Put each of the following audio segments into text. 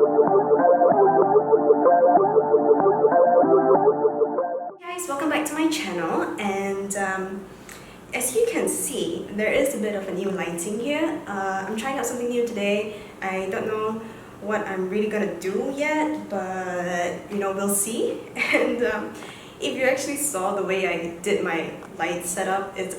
Guys, welcome back to my channel, and as you can see, there is a bit of a new lighting here. I'm trying out something new today. I don't know what I'm really gonna do yet, but you know, we'll see. And if you actually saw the way I did my light setup, it's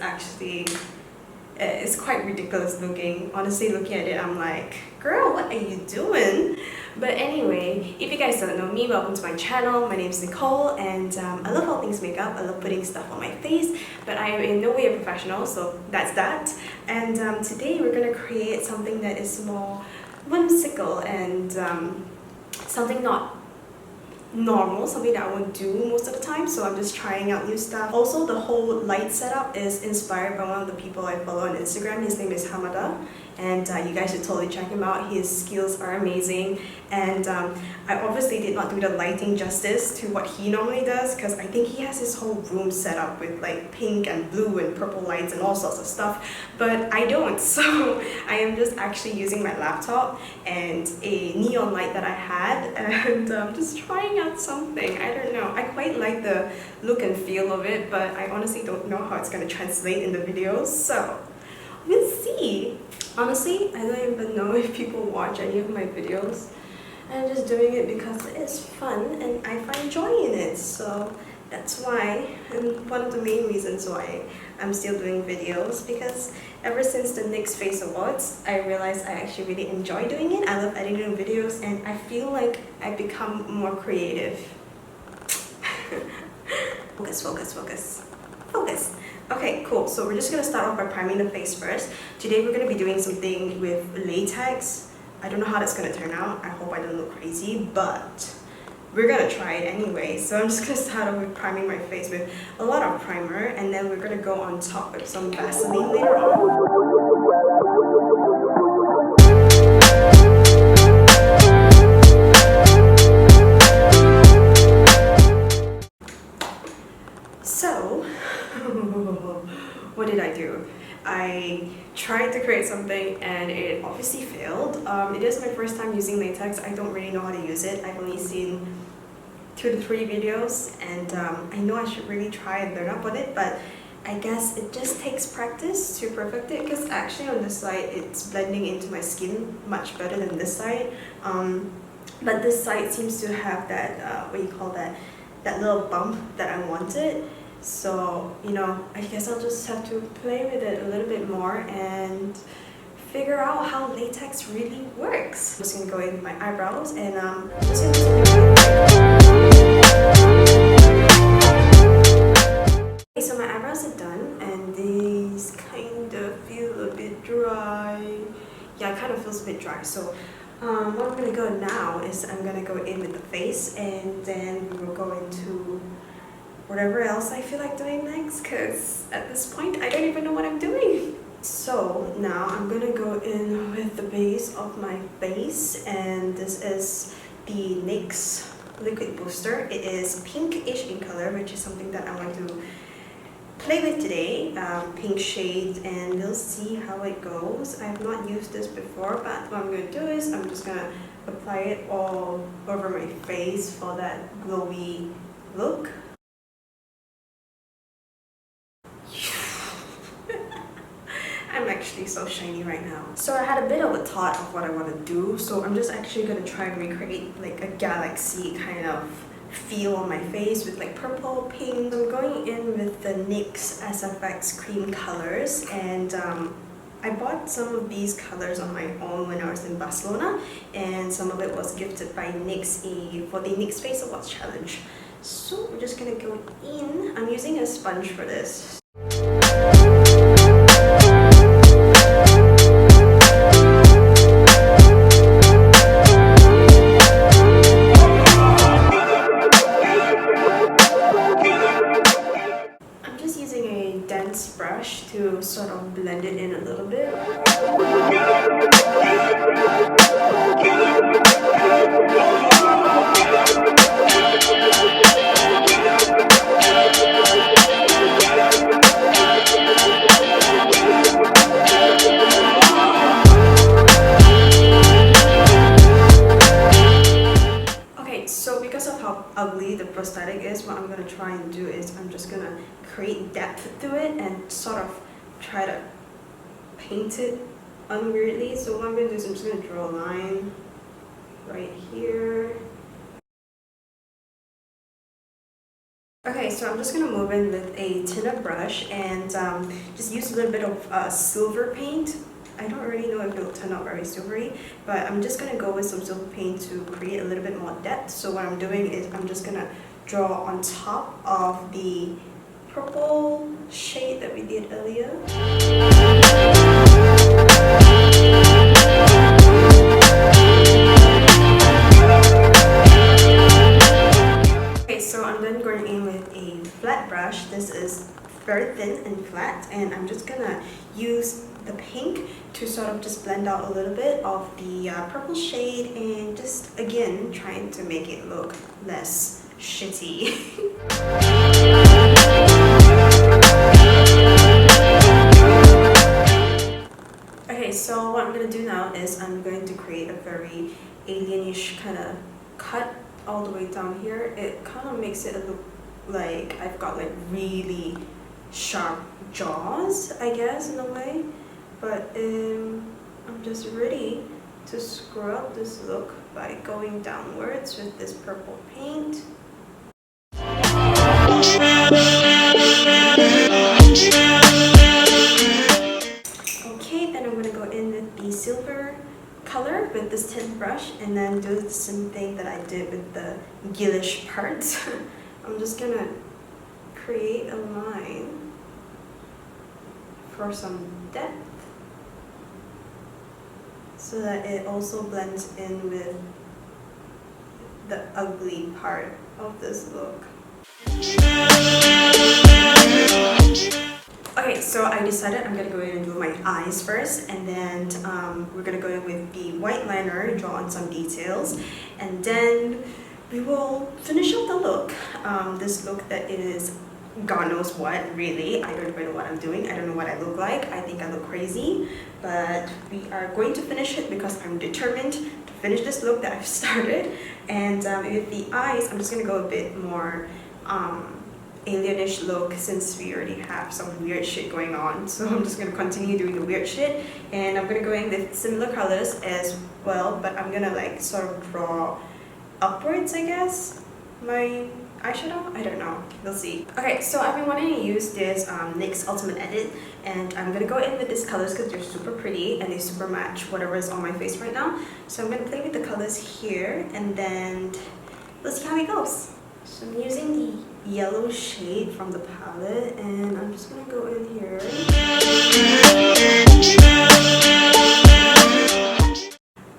quite ridiculous looking. Honestly, looking at it, I'm like, girl, what are you doing? But anyway, if you guys don't know me, welcome to my channel. My name is Nicole, and I love all things makeup. I love putting stuff on my face, but I am in no way a professional, so that's that. And today we're gonna create something that is more whimsical and something not normal, something that I won't do most of the time, so I'm just trying out new stuff. Also, the whole light setup is inspired by one of the people I follow on Instagram. His name is Hamada, and you guys should totally check him out. His skills are amazing, and I obviously did not do the lighting justice to what he normally does, because I think he has his whole room set up with like pink and blue and purple lights and all sorts of stuff, but I don't. So I am just actually using my laptop and a neon light that I had, and just trying out something. I don't know, I quite like the look and feel of it, but I honestly don't know how it's going to translate in the videos, so we'll see. Honestly, I don't even know if people watch any of my videos. I'm just doing it because it's fun and I find joy in it, so that's why, and one of the main reasons why I'm still doing videos, because ever since the NYX Face Awards, I realized I actually really enjoy doing it. I love editing videos, and I feel like I become more creative. Focus, focus, focus, focus. Okay, cool. So we're just gonna start off by priming the face first. Today we're gonna be doing something with latex. I don't know how that's gonna turn out. I hope I don't look crazy, but we're gonna try it anyway. So I'm just gonna start off with priming my face with a lot of primer, and then we're gonna go on top with some Vaseline later on. So, what did I do? I tried to create something and it obviously failed. It is my first time using latex. I don't really know how to use it. I've only seen 2 to 3 videos, and I know I should really try and learn up on it, but I guess it just takes practice to perfect it, because actually on this side it's blending into my skin much better than this side. But this side seems to have that, what do you call that, that little bump that I wanted. So, you know, I guess I'll just have to play with it a little bit more and figure out how latex really works. I'm just gonna go in with my eyebrows, and I'm just gonna do okay, so my eyebrows are done, and these kind of feel a bit dry. Yeah, it kind of feels a bit dry. So what I'm gonna go now is I'm gonna go in with the face, and then we will go into whatever else I feel like doing next, because at this point I don't even know what I'm doing. So now I'm gonna go in with the base of my face, and this is the NYX Liquid Booster. It is pink-ish in color, which is something that I want to play with today. Pink shades, and we'll see how it goes. I have not used this before, but what I'm going to do is I'm just gonna apply it all over my face for that glowy look. I'm actually so shiny right now. So I had a bit of a thought of what I want to do, so I'm just actually going to try and recreate like a galaxy kind of feel on my face with like purple, pink. I'm going in with the NYX SFX cream colors, and I bought some of these colors on my own when I was in Barcelona, and some of it was gifted by NYX for the NYX Face Awards challenge. So we're just gonna go in. I'm using a sponge for this. Brush to sort of blend it in a little bit. ugly the prosthetic is, what I'm going to try and do is I'm just going to create depth to it and sort of try to paint it unweirdly. So what I'm going to do is I'm just going to draw a line right here. Okay, so I'm just going to move in with a thinner brush and just use a little bit of silver paint. I don't really know if it will turn out very silvery, but I'm just going to go with some silver paint to create a little bit more depth. So what I'm doing is I'm just going to draw on top of the purple shade that we did earlier. Okay, so I'm then going in with a flat brush. This is very thin and flat, and I'm just gonna use the pink to sort of just blend out a little bit of the purple shade and just again trying to make it look less shitty. Okay, so what I'm going to do now is I'm going to create a very alienish kind of cut all the way down here. It kind of makes it look like I've got like really sharp jaws, I guess, in a way. But I'm just ready to screw up this look by going downwards with this purple paint. Okay, then I'm going to go in with the silver color with this tint brush and then do the same thing that I did with the gillish parts. I'm just going to create a line for some depth so that it also blends in with the ugly part of this look. Okay, so I decided I'm going to go in and do my eyes first, and then we're going to go in with the white liner, draw on some details, and then we will finish up the look. This look that is God knows what, really. I don't even know what I'm doing. I don't know what I look like. I think I look crazy, but we are going to finish it because I'm determined to finish this look that I've started. And with the eyes, I'm just going to go a bit more alienish look since we already have some weird shit going on. So I'm just going to continue doing the weird shit, and I'm going to go in with similar colors as well, but I'm going to like sort of draw upwards, I guess, my eyeshadow. I don't know, we'll see. Okay, so I've been wanting to use this NYX Ultimate Edit, and I'm gonna go in with these colors because they're super pretty and they super match whatever is on my face right now. So I'm gonna play with the colors here, and then we'll see how it goes. So I'm using the yellow shade from the palette, and I'm just gonna go in here.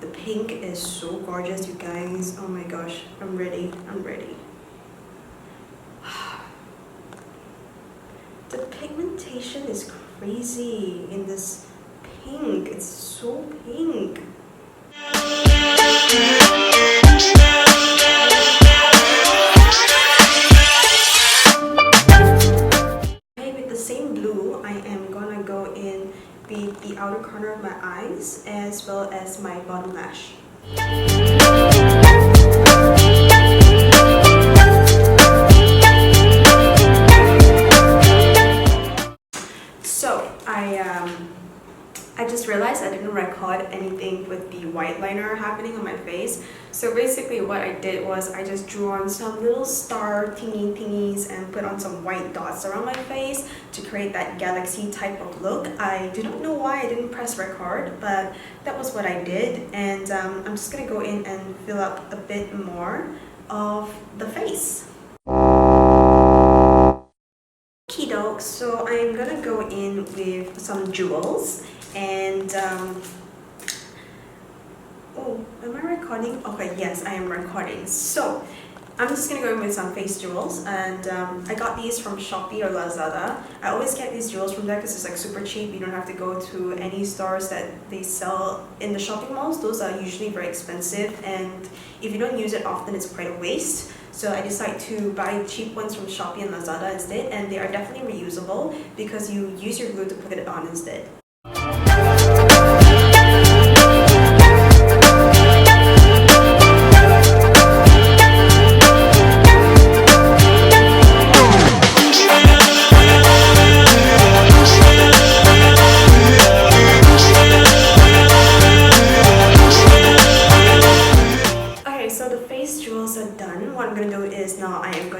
The pink is so gorgeous, you guys. Oh my gosh, I'm ready. I'm ready. The pigmentation is crazy in this pink. It's so pink. Okay, with the same blue, I am gonna go in with the outer corner of my eyes as well as my bottom lash. I just realized I didn't record anything with the white liner happening on my face. So basically what I did was I just drew on some little star thingies and put on some white dots around my face to create that galaxy type of look. I do not know why I didn't press record, but that was what I did. And I'm just going to go in and fill up a bit more of the face. Okey-doke, so I'm gonna go in with some jewels, and oh, am I recording? Okay, yes, I am recording. So I'm just gonna go in with some face jewels, and I got these from Shopee or Lazada. I always get these jewels from there because it's like super cheap. You don't have to go to any stores that they sell in the shopping malls. Those are usually very expensive, and if you don't use it often, it's quite a waste. So I decided to buy cheap ones from Shopee and Lazada instead, and they are definitely reusable because you use your glue to put it on instead.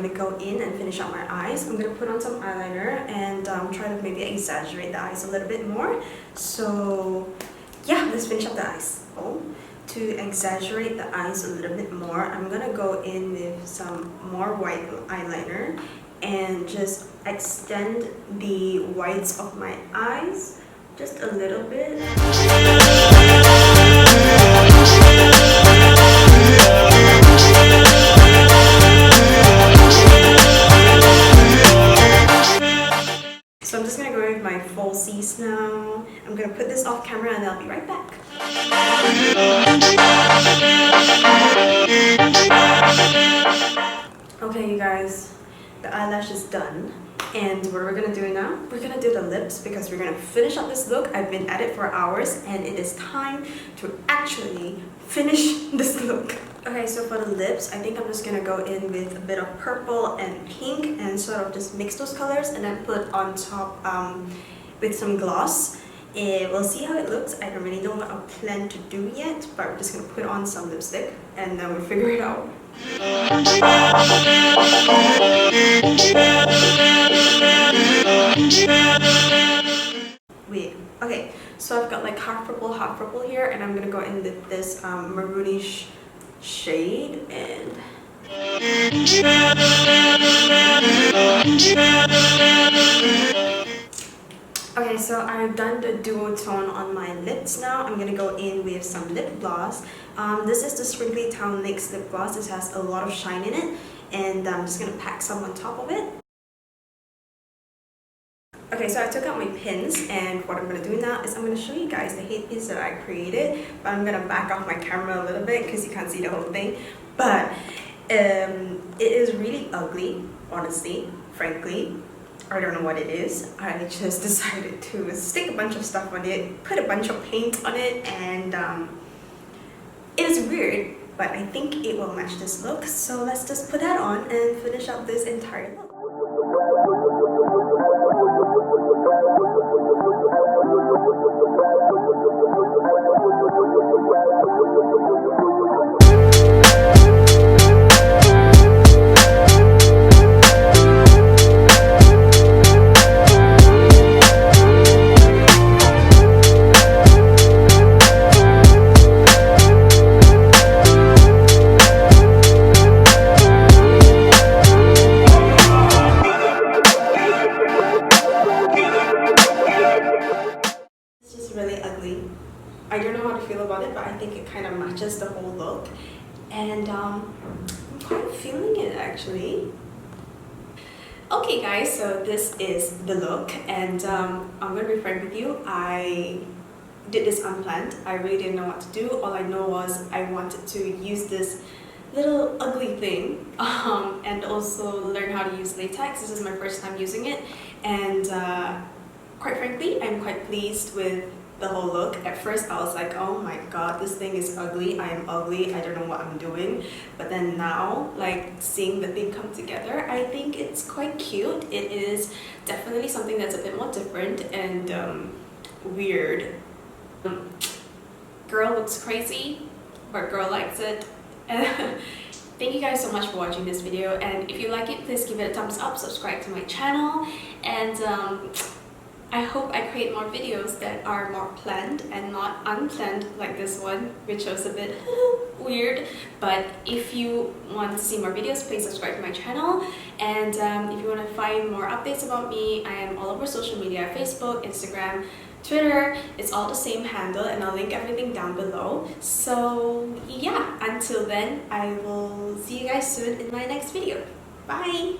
going to go in and finish up my eyes. I'm going to put on some eyeliner and try to maybe exaggerate the eyes a little bit more. So yeah, let's finish up the eyes. To exaggerate the eyes a little bit more, I'm going to go in with some more white eyeliner and just extend the whites of my eyes just a little bit. So I'm just going to go with my falsies now. I'm going to put this off camera and I'll be right back. Okay you guys, the eyelash is done. And what are we going to do now? We're going to do the lips because we're going to finish up this look. I've been at it for hours and it is time to actually finish this look. Okay, so for the lips, I think I'm just going to go in with a bit of purple and pink and sort of just mix those colors and then put on top with some gloss. We'll see how it looks. I don't really know what I plan to do yet, but we're just going to put on some lipstick and then we'll figure it out. Wait, okay, so I've got like half purple here, and I'm gonna go in with this maroonish shade and okay, so I've done the duotone on my lips now. I'm gonna go in with some lip gloss. This is the Sprinkly Town NYX lip gloss. This has a lot of shine in it, and I'm just gonna pack some on top of it. Okay, so I took out my pins, and what I'm gonna do now is I'm gonna show you guys the headpiece that I created, but I'm gonna back off my camera a little bit because you can't see the whole thing. But it is really ugly, honestly, frankly. I don't know what it is. I just decided to stick a bunch of stuff on it, put a bunch of paint on it, and it is weird, but I think it will match this look. So let's just put that on and finish up this entire look. Really ugly. I don't know how to feel about it, but I think it kind of matches the whole look, and I'm quite feeling it actually. Okay guys, so this is the look, and I'm gonna be frank with you. I did this unplanned. I really didn't know what to do. All I know was I wanted to use this little ugly thing and also learn how to use latex. This is my first time using it, and quite frankly, I'm quite pleased with the whole look. At first I was like, oh my god, this thing is ugly, I am ugly, I don't know what I'm doing. But then now, like, seeing the thing come together, I think it's quite cute. It is definitely something that's a bit more different and weird. Girl looks crazy, but girl likes it. Thank you guys so much for watching this video, and if you like it, please give it a thumbs up, subscribe to my channel, and I hope I create more videos that are more planned and not unplanned like this one, which was a bit weird. But if you want to see more videos, please subscribe to my channel. And if you want to find more updates about me, I am all over social media: Facebook, Instagram, Twitter. It's all the same handle, and I'll link everything down below. So yeah, until then, I will see you guys soon in my next video. Bye!